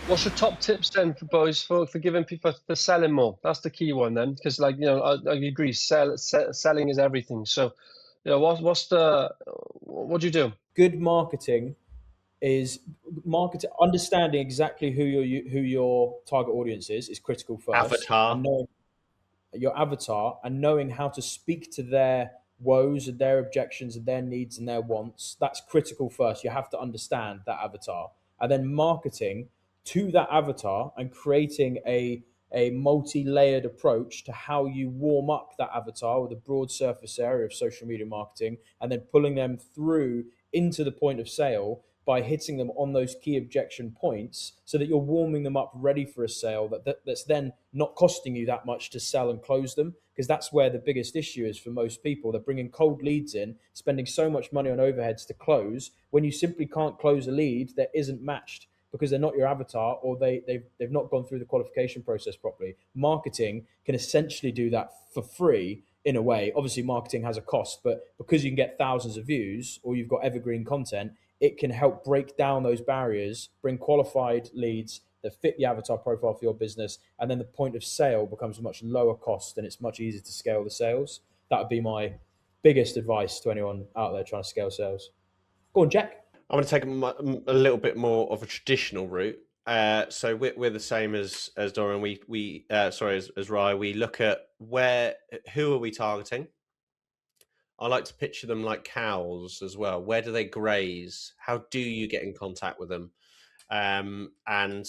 What's your top tips then for boys for giving people for selling more? That's the key one then, because like I agree, selling is everything. So, what's the what do you do? Good marketing is marketing. Understanding exactly who your target audience is critical first, and Avatar. knowing your avatar and knowing how to speak to their woes and their objections and their needs and their wants. That's critical first. You have to understand that avatar, and then marketing to that avatar and creating a multi-layered approach to how you warm up that avatar with a broad surface area of social media marketing, and then pulling them through into the point of sale by hitting them on those key objection points so that you're warming them up ready for a sale that's then not costing you that much to sell and close them, because that's where the biggest issue is for most people. They're bringing cold leads in, spending so much money on overheads to close when you simply can't close a lead that isn't matched because they're not your avatar, or they've not gone through the qualification process properly. Marketing can essentially do that for free in a way. Obviously, marketing has a cost, but because you can get thousands of views or you've got evergreen content, it can help break down those barriers, bring qualified leads that fit the avatar profile for your business, and then the point of sale becomes a much lower cost and it's much easier to scale the sales. That would be my biggest advice to anyone out there trying to scale sales. Go on, Jack. I'm going to take a little bit more of a traditional route. So we're the same as Dorian. We sorry, as Rye. We look at who are we targeting. I like to picture them like cows as well. Where do they graze? How do you get in contact with them? And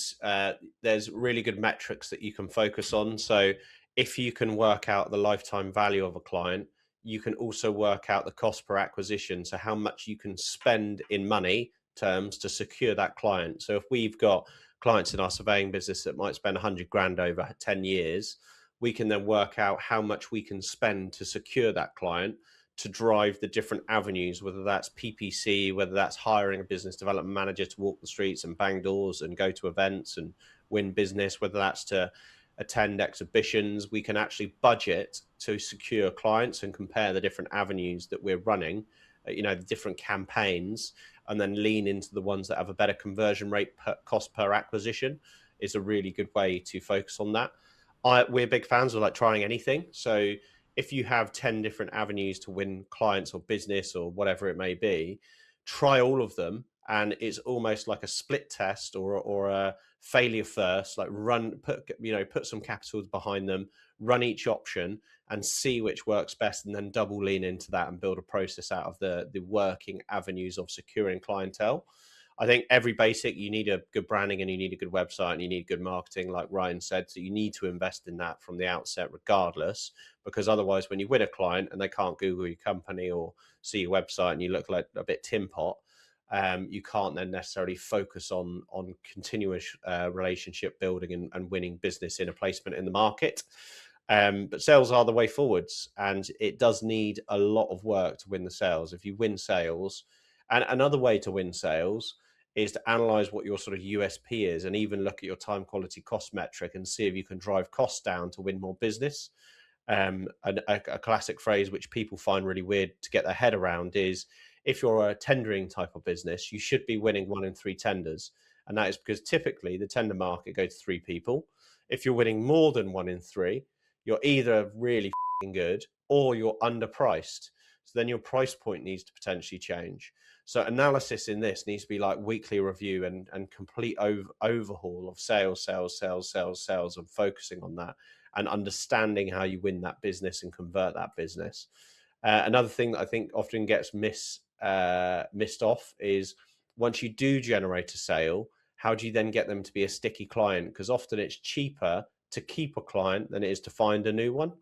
there's really good metrics that you can focus on. So if you can work out the lifetime value of a client, you can also work out the cost per acquisition. So how much you can spend in money terms to secure that client. So if we've got clients in our surveying business that might spend 100 grand over 10 years, we can then work out how much we can spend to secure that client, to drive the different avenues, whether that's PPC, whether that's hiring a business development manager to walk the streets and bang doors and go to events and win business, whether that's to attend exhibitions. We can actually budget to secure clients and compare the different avenues that we're running, the different campaigns, and then lean into the ones that have a better conversion rate per cost per acquisition is a really good way to focus on that. We're big fans of like trying anything. So if you have 10 different avenues to win clients or business or whatever it may be, try all of them. And it's almost like a split test or a failure first, like put some capitals behind them, run each option and see which works best, and then double lean into that and build a process out of the working avenues of securing clientele. I think every basic, you need a good branding and you need a good website and you need good marketing, like Ryan said. So you need to invest in that from the outset, regardless, because otherwise, when you win a client and they can't Google your company or see your website and you look like a bit tin pot, you can't then necessarily focus on continuous relationship building and winning business in a placement in the market. But sales are the way forwards, and it does need a lot of work to win the sales. If you win sales, and another way to win sales is to analyze what your sort of USP is and even look at your time quality cost metric and see if you can drive costs down to win more business. A classic phrase which people find really weird to get their head around is, if you're a tendering type of business, you should be winning 1 in 3 tenders. And that is because typically the tender market goes to 3 people. If you're winning more than 1 in 3, you're either really good or you're underpriced. So then your price point needs to potentially change. So analysis in this needs to be like weekly review and complete overhaul of sales, and focusing on that and understanding how you win that business and convert that business. Another thing that I think often gets missed off is, once you do generate a sale, how do you then get them to be a sticky client? Because often it's cheaper to keep a client than it is to find a new one.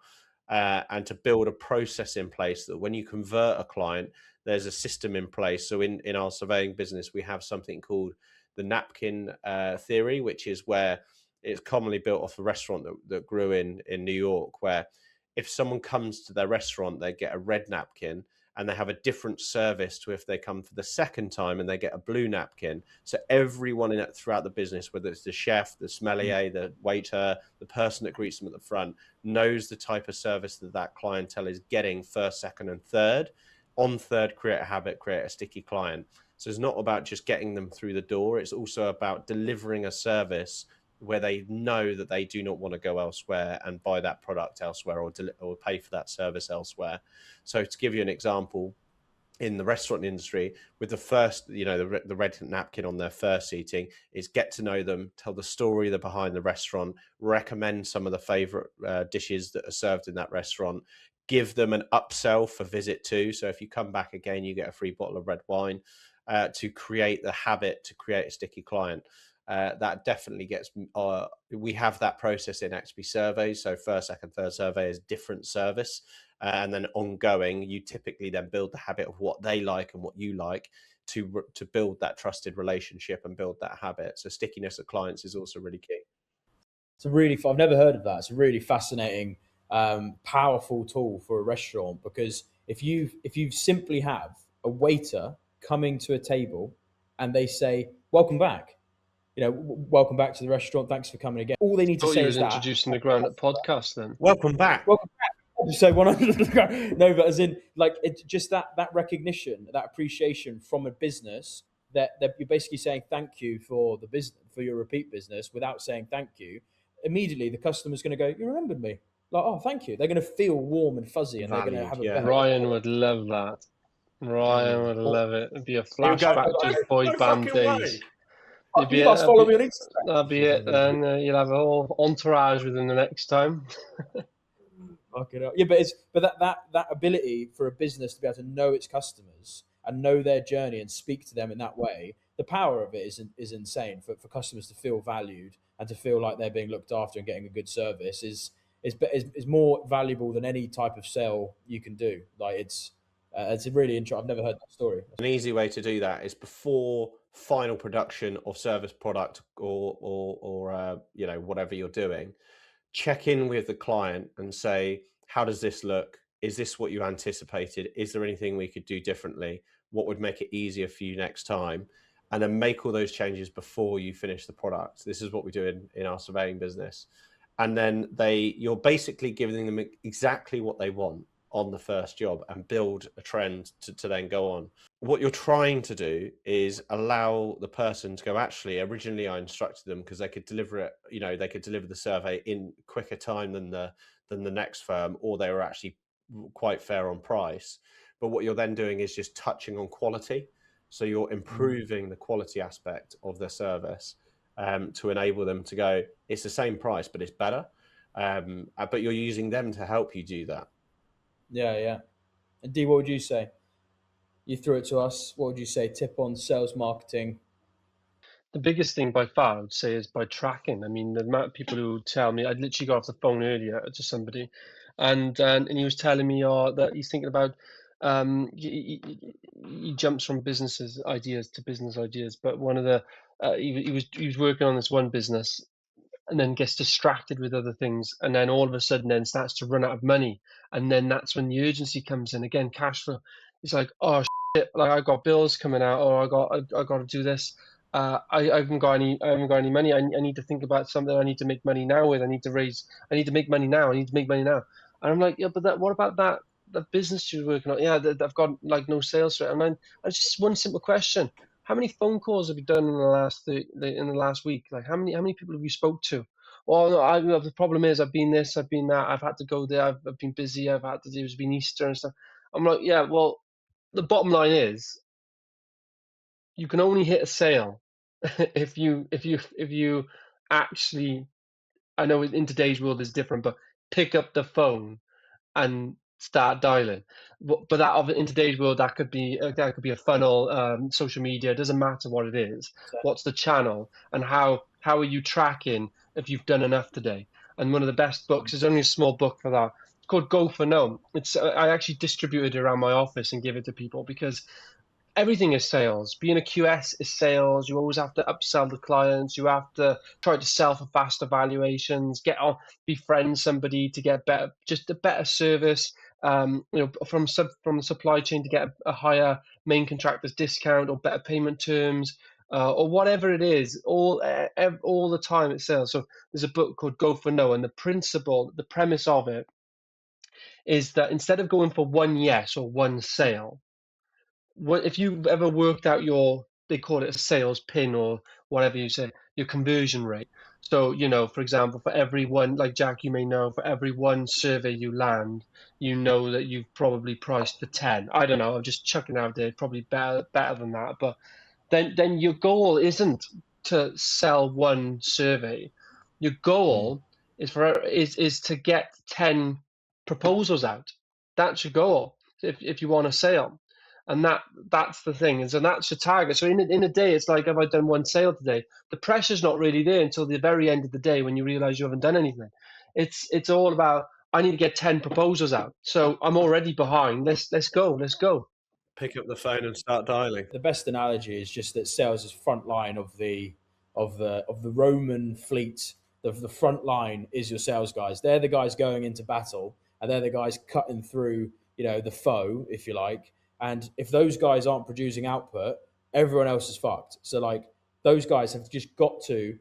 And to build a process in place that when you convert a client, there's a system in place. So in our surveying business, we have something called the napkin theory, which is where it's commonly built off a restaurant that grew in New York, where if someone comes to their restaurant, they get a red napkin, and they have a different service to if they come for the second time and they get a blue napkin. So everyone in it throughout the business, whether it's the chef, the sommelier, the waiter, the person that greets them at the front, knows the type of service that clientele is getting first, second, and third. On third, create a habit, create a sticky client. So it's not about just getting them through the door. It's also about delivering a service where they know that they do not want to go elsewhere and buy that product elsewhere, or pay for that service elsewhere. So to give you an example, in the restaurant industry, with the first, the red napkin on their first eating, is get to know them, tell the story that behind the restaurant, recommend some of the favorite dishes that are served in that restaurant, give them an upsell for visit two. So if you come back again, you get a free bottle of red wine, to create the habit, to create a sticky client. That definitely gets, we have that process in XP surveys. So first, second, third survey is different service. And then ongoing, you typically then build the habit of what they like and what you like, to build that trusted relationship and build that habit. So stickiness of clients is also really key. I've never heard of that. It's a really fascinating, powerful tool for a restaurant, because if you simply have a waiter coming to a table and they say, "Welcome back," "Welcome back to the restaurant. Thanks for coming again." All they need to Thought say you is was that. introducing the Ground Up podcast then. Welcome back. Welcome back. Episode 100. No, but as in, like, it's just that recognition, that appreciation from a business, that you're basically saying thank you for the business, for your repeat business, without saying thank you. Immediately, the customer's going to go, "You remembered me." Like, "Oh, thank you." They're going to feel warm and fuzzy, and they're going to Valued, have a yeah. better. Ryan would love that. Ryan would love it. It'd be a He would go, flashback to his boy "No band fucking way." days. It'd be You must follow me on Instagram. that'd be it. And you'll have a whole entourage with him the next time. Fucking hell. Yeah, but that ability for a business to be able to know its customers and know their journey and speak to them in that way, the power of it is insane. For customers to feel valued and to feel like they're being looked after and getting a good service is more valuable than any type of sale you can do. Like, it's really interesting. I've never heard that story. An easy way to do that is before final production of service product, or whatever you're doing, check in with the client and say, how does this look? Is this what you anticipated? Is there anything we could do differently? What would make it easier for you next time? And then make all those changes before you finish the product. This is what we do in our surveying business. And then you're basically giving them exactly what they want on the first job, and build a trend to then go on. What you're trying to do is allow the person to go, actually, originally I instructed them because they could deliver it, they could deliver the survey in quicker time than the next firm, or they were actually quite fair on price. But what you're then doing is just touching on quality. So you're improving the quality aspect of the service, to enable them to go, it's the same price, but it's better. But you're using them to help you do that. Yeah. And D, what would you say? You threw it to us. What would you say? Tip on sales marketing. The biggest thing by far, I would say, is by tracking. I mean, the amount of people who tell me, I literally got off the phone earlier to somebody, and he was telling me that he's thinking about, he jumps from business ideas to business ideas, but one of the, he was working on this one business, and then gets distracted with other things, and then all of a sudden then starts to run out of money, and then that's when the urgency comes in again. Cash flow. It's like, oh shit, like I got bills coming out, or I got to do this. I haven't got any money. I need to think about something I need to make money now with. I need to make money now. And I'm like, yeah, but what about that business you're working on? Yeah, I've got like no sales for it. And I just one simple question: how many phone calls have you done in the last week? Like, how many people have you spoke to? Well, no, the problem is I've been this, I've been that, I've had to go there, I've been busy, it's been Easter and stuff. I'm like, yeah, well, the bottom line is you can only hit a sale if you actually, I know in today's world is different, but pick up the phone and start dialing. But that in today's world, that could be a funnel, social media. It doesn't matter what it is. What's the channel, and how are you tracking if you've done enough today? And one of the best books, there's only a small book for that. It's called Go for No. I actually distribute it around my office and give it to people, because everything is sales. Being a QS is sales. You always have to upsell the clients. You have to try to sell for faster valuations, befriend somebody to get just a better service. From the supply chain to get a higher main contractor's discount or better payment terms, or whatever it is. All the time it's sales. So there's a book called Go for No, and the premise of it is that instead of going for one yes or one sale, what if you've ever worked out they call it a sales pin or whatever you say, your conversion rate. So, for example, for every one, like Jack, you may know, for every one survey you land, you know that you've probably priced for 10. I don't know, I'm just chucking out there, probably better than that. But then your goal isn't to sell one survey. Your goal is to get 10 proposals out. That's your goal if you want a sale. And that's the thing. And so that's your target. So in a day, it's like, have I done one sale today? The pressure's not really there until the very end of the day when you realize you haven't done anything. It's all about, I need to get 10 proposals out. So I'm already behind. Let's go. Let's go. Pick up the phone and start dialing. The best analogy is just that sales is front line of the Roman fleet. The front line is your sales guys. They're the guys going into battle, and they're the guys cutting through, the foe, if you like. And if those guys aren't producing output, everyone else is fucked. So like those guys have just got to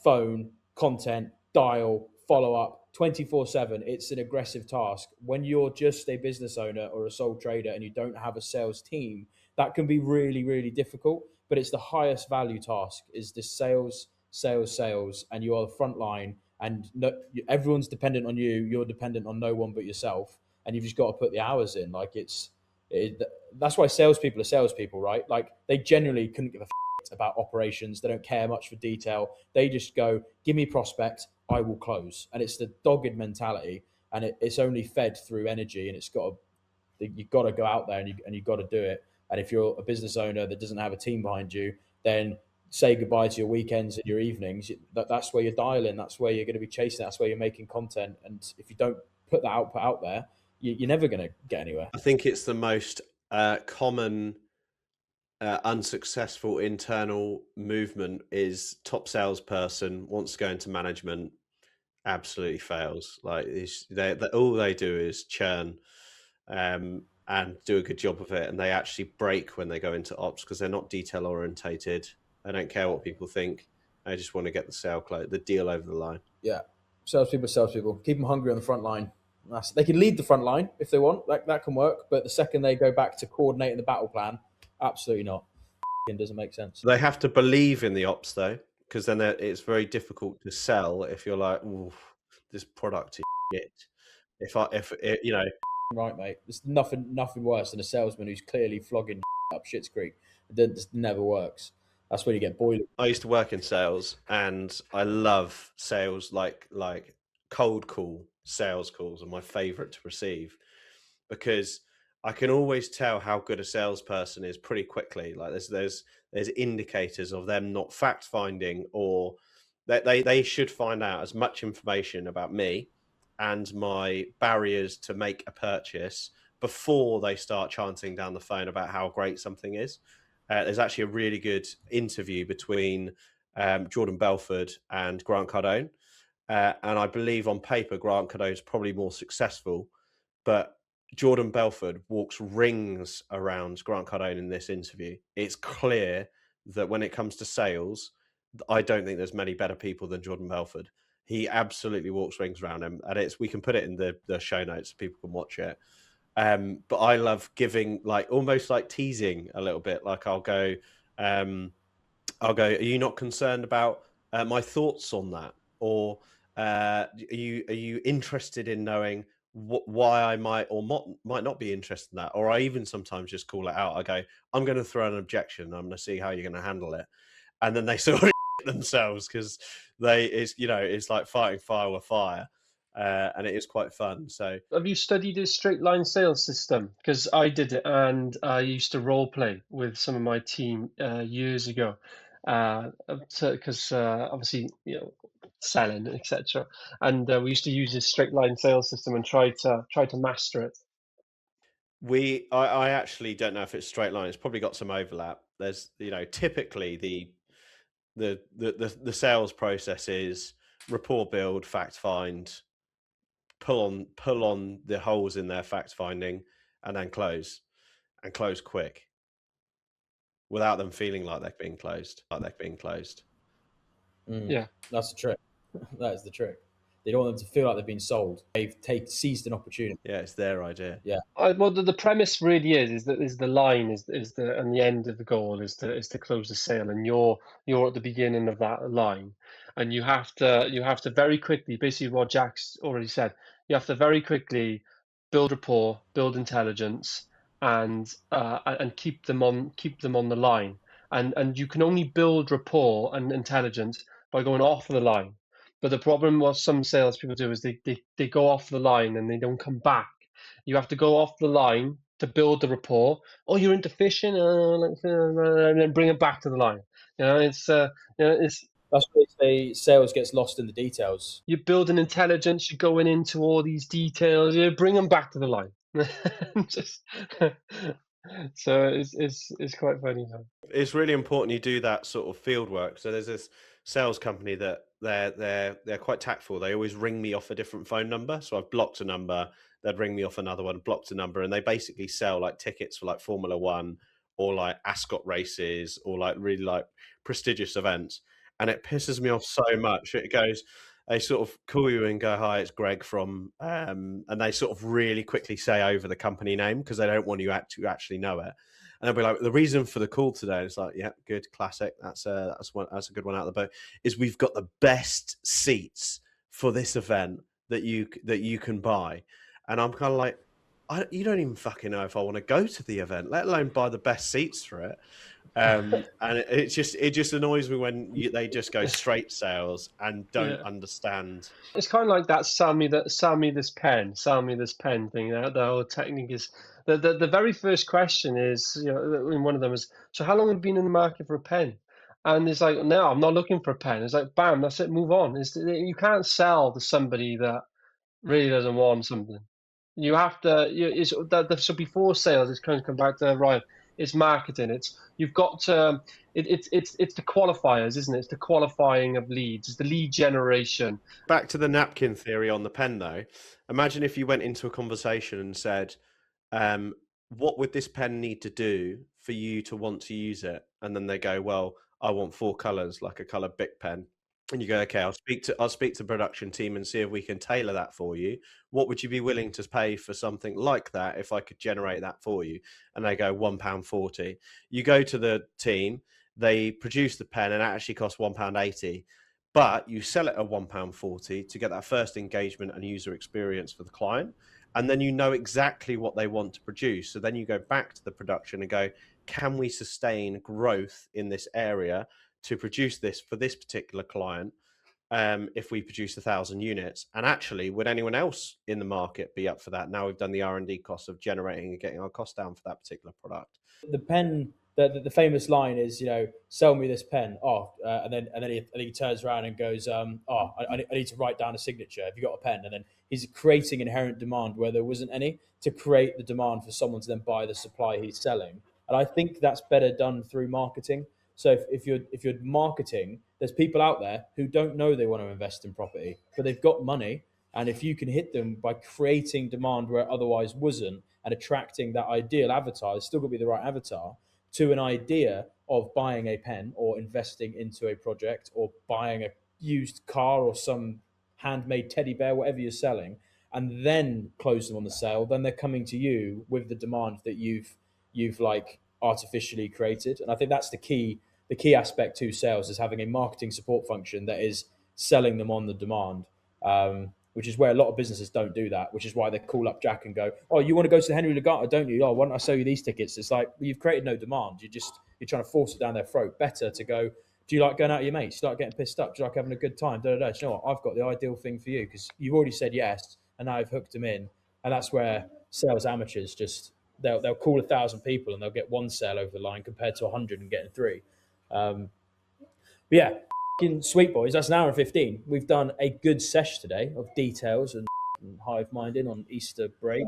phone, content, dial, follow up 24/7. It's an aggressive task. When you're just a business owner or a sole trader and you don't have a sales team, that can be really, really difficult. But it's the highest value task is this sales, sales, sales, and you are the front line, and no, everyone's dependent on you. You're dependent on no one but yourself, and you've just got to put the hours in. Like that's why salespeople are salespeople, right? Like they generally couldn't give a about operations. They don't care much for detail. They just go, give me prospect, I will close. And it's the dogged mentality, and it's only fed through energy, and you've got to go out there and you've got to do it. And if you're a business owner that doesn't have a team behind you, then say goodbye to your weekends and your evenings. That's where you're dialing. That's where you're going to be chasing. That's where you're making content. And if you don't put that output out there, you're never going to get anywhere. I think it's the most common unsuccessful internal movement is top salesperson wants to go into management, absolutely fails. Like all they do is churn and do a good job of it, and they actually break when they go into ops because they're not detail orientated. They don't care what people think. They just want to get the deal over the line. Yeah, salespeople. Keep them hungry on the front line. They can lead the front line if they want. That can work. But the second they go back to coordinating the battle plan, absolutely not. It doesn't make sense. They have to believe in the ops though, because then it's very difficult to sell if you're like, this product is shit. If Right, mate. There's nothing worse than a salesman who's clearly flogging up shit's creek. It just never works. That's when you get boiling. I used to work in sales, and I love sales. Like cold call sales calls are my favorite to receive, because I can always tell how good a salesperson is pretty quickly. Like there's indicators of them not fact finding, or that they should find out as much information about me and my barriers to make a purchase before they start chanting down the phone about how great something is. There's actually a really good interview between Jordan Belford and Grant Cardone. And I believe on paper, Grant Cardone is probably more successful, but Jordan Belford walks rings around Grant Cardone in this interview. It's clear that when it comes to sales, I don't think there's many better people than Jordan Belford. He absolutely walks rings around him, and we can put it in the show notes so people can watch it. But I love giving, like, almost like teasing a little bit. Like I'll go, are you not concerned about my thoughts on that? Or are you interested in knowing why I might or might not be interested in that? Or I even sometimes just call it out. I go, I'm going to throw an objection. I'm going to see how you're going to handle it. And then they sort of themselves, because it's like fighting fire with fire. And it is quite fun. So, have you studied a straight line sales system? Because I did it, and I used to role play with some of my team years ago. Because obviously, selling, etc. And we used to use this straight line sales system and try to master it. I actually don't know if it's straight line. It's probably got some overlap. There's typically the sales process is rapport build, fact find, pull on the holes in their fact finding, and then close quick without them feeling like they're being closed. Yeah, that's the trick. That is the trick. They don't want them to feel like they've been sold. They've seized an opportunity. Yeah, it's their idea. Yeah. Well, the premise really is that is the line is the and the end of the goal is to close the sale, and you're at the beginning of that line, and you have to very quickly, basically what Jack's already said, you have to very quickly build rapport, build intelligence, and keep them on the line, and you can only build rapport and intelligence by going off the line. But the problem what some salespeople do is they go off the line and they don't come back. You have to go off the line to build the rapport. Oh, you're into fishing, and then bring it back to the line. It's That's why they say sales gets lost in the details. you're building intelligence. You're going into all these details. You bring them back to the line. Just so it's quite funny. It's really important you do that sort of field work. So there's this sales company that they're quite tactful. They always ring me off a different phone number. So I've blocked a number, they'd ring me off another one, blocked a number, and they basically sell like tickets for like Formula One or like Ascot races or like really like prestigious events. And it pisses me off so much. It goes, they sort of call you and go, "Hi, it's Greg from," and they sort of really quickly say over the company name because they don't want you to actually know it. And they'll be like, "The reason for the call today," it's like, "Yeah, good, classic. That's a good one out of the boat. Is we've got the best seats for this event that you can buy," and I'm kind of like, you don't even fucking know if I want to go to the event, let alone buy the best seats for it. And it just annoys me when they just go straight sales and don't understand. It's kind of like that sell me this pen, thing. The whole technique is the very first question is, in one of them is, so how long have you been in the market for a pen? And it's like, no, I'm not looking for a pen. It's like, bam, that's it, move on. You can't sell to somebody that really doesn't want something. You have to. So before sales, it's kind of come back to Ryan. It's marketing. You've got to. It's the qualifiers, isn't it? It's the qualifying of leads. It's the lead generation. Back to the napkin theory on the pen, though. Imagine if you went into a conversation and said, "What would this pen need to do for you to want to use it?" And then they go, "Well, I want 4 colors, like a color Bic pen." And you go, "Okay, I'll speak to the production team and see if we can tailor that for you. What would you be willing to pay for something like that if I could generate that for you?" And they go, £1.40. You go to the team, they produce the pen, and it actually costs £1.80. But you sell it at £1.40 to get that first engagement and user experience for the client. And then you know exactly what they want to produce. So then you go back to the production and go, can we sustain growth in this area to produce this for this particular client? If we produce 1,000 units, and actually, would anyone else in the market be up for that? Now we've done the R&D costs of generating and getting our cost down for that particular product. The pen, the famous line is, sell me this pen. And then he turns around and goes, I need to write down a signature. Have you got a pen? And then he's creating inherent demand where there wasn't any, to create the demand for someone to then buy the supply he's selling. And I think that's better done through marketing. So if you're marketing, there's people out there who don't know they want to invest in property, but they've got money. And if you can hit them by creating demand where it otherwise wasn't and attracting that ideal avatar, it's still got to be the right avatar, to an idea of buying a pen or investing into a project or buying a used car or some handmade teddy bear, whatever you're selling, and then close them on the sale, then they're coming to you with the demand that you've like artificially created. And I think that's the key aspect to sales, is having a marketing support function that is selling them on the demand, which is where a lot of businesses don't do that, which is why they call up Jack and go, "Oh, you want to go to the Henry Legato, don't you? Oh, why don't I sell you these tickets?" It's like, well, you've created no demand. You're trying to force it down their throat. Better to go, "Do you like going out with your mates? Do you like getting pissed up? Do you like having a good time? Do you know what? I've got the ideal thing for you because you've already said yes, and now I've hooked them in." And that's where sales amateurs just they'll call 1,000 people and they'll get one sale over the line compared to 100 and getting 3. But yeah, sweet boys. That's an hour and 15. We've done a good sesh today of details and hive minding on Easter break.